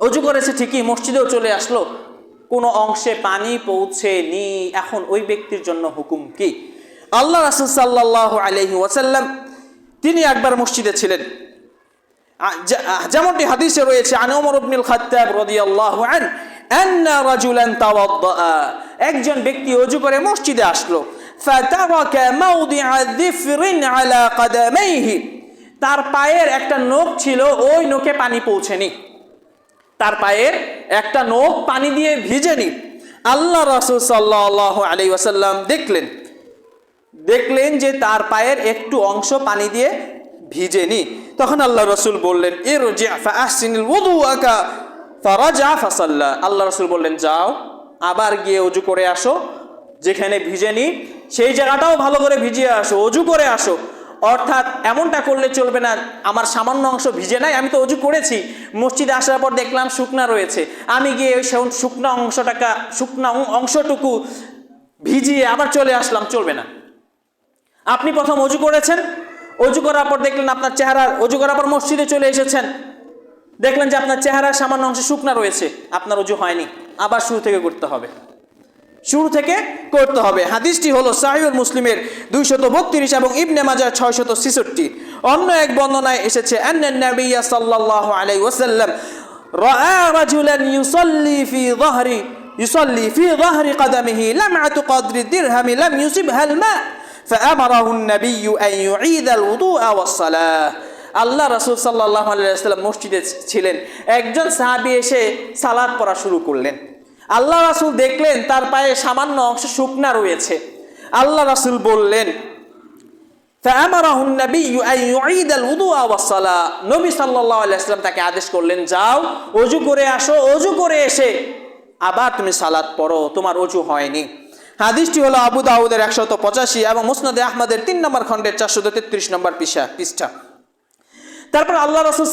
অজু করেছে ঠিকই, মসজিদেও চলে আসলো, কোনো অংশে পানি পৌঁছেনি। এখন ওই ব্যক্তির জন্য হুকুম কি? আল্লাহ রাসূল সাল্লাল্লাহু আলাইহি ওয়াসাল্লাম তিনি একবার মসজিদে ছিলেন, যেমনটি হাদিসে রয়েছে, আন ওমর ইবনুল খাত্তাব রাদিয়াল্লাহু আনহু আন্না রাজুলান তাওয়াদ্দা, একজন ব্যক্তি ওযু করে মসজিদে আসলো, ফাতারাকা মাওদিআ যিফরিন আলা কদামাইহি, তার পায়ের একটা নখ ছিল, ওই নখে পানি পৌঁছেনি, তার পায়ের একটা নখ পানি দিয়ে ভিজেনি। আল্লাহ রাসূল সাল্লাল্লাহু আলাইহি ওয়াসাল্লাম দেখলেন যে তার পায়ের একটু অংশ পানি দিয়ে ভিজেনি। তখন আল্লাহ রাসূল বললেন, ইরজি ফাআহসিনিল ওযুআকা, ফারাজা ফাসাল্লা। আল্লাহ রাসূল বললেন, যাও আবার গিয়ে ওযু করে আসো, যেখানে ভিজেনি সেই জায়গাটাও ভালো করে ভিজিয়ে আসো, ওযু করে আসো। অর্থাৎ এমনটা করলে চলবে না, আমার সামান্য অংশ ভিজে নাই, আমি তো ওযু করেছি, মসজিদে আসার পর দেখলাম শুকনা রয়েছে, আমি গিয়ে ওই শুকনা অংশটুকু ভিজিয়ে আবার চলে আসলাম, চলবে না। আপনি প্রথম ওযু করেছেন, ওযু করার পর দেখলেন আপনার চেহারা, ওযু করার পর মসজিদে চলে এসেছেন, দেখলেন যে আপনার চেহারার সামান্য অংশ শুকনা রয়েছে, আপনার ওযু হয়নি, আবার শুরু থেকে করতে হবে, শুরু থেকে করতে হবে। হাদিসটি হলো সাহিহুল মুসলিমের 232 এবং ইবনে মাজাহ 666। অন্য এক বর্ণনায় এসেছে, আন্নান নাবিয়্য সাল্লাল্লাহু আলাইহি ওয়াসাল্লাম রাআ রাজুলান ইউসাল্লি ফি যাহরি কদামিহি লামআতু কদরি দিরহামি লাম ইউসিবহাল মা ফাআমারাহু আন-নাবিয়্যু আন ইউঈদাল ওযুআ ওয়াস-সালাহ। আল্লাহ রাসূল সাল্লাল্লাহু আলাইহি ওয়াসাল্লাম মসজিদে ছিলেন, একজন সাহাবী এসে সালাত পড়া শুরু করলেন। আল্লাহ রাসূল দেখলেন তার পায়ে সামান্য অংশ শুকনা রয়েছে। আল্লাহ রাসূল বললেন, ফাআমারাহু আন-নাবিয়্যু আন ইউঈদাল ওযুআ ওয়াস-সালাহ, নবী সাল্লাল্লাহু আলাইহি ওয়াসাল্লাম তাকে আদেশ করলেন, যাও ওযু করে আসো, ওযু করে এসে আবার তুমি সালাত পড়ো, তোমার ওযু হয়নি। হাদিসটি হলো আবু দাউদের 185 এবং মুসনাদে আহমদের 3 নম্বর খণ্ডের 433 নম্বর পৃষ্ঠা। তারপর আল্লাহ রাসূল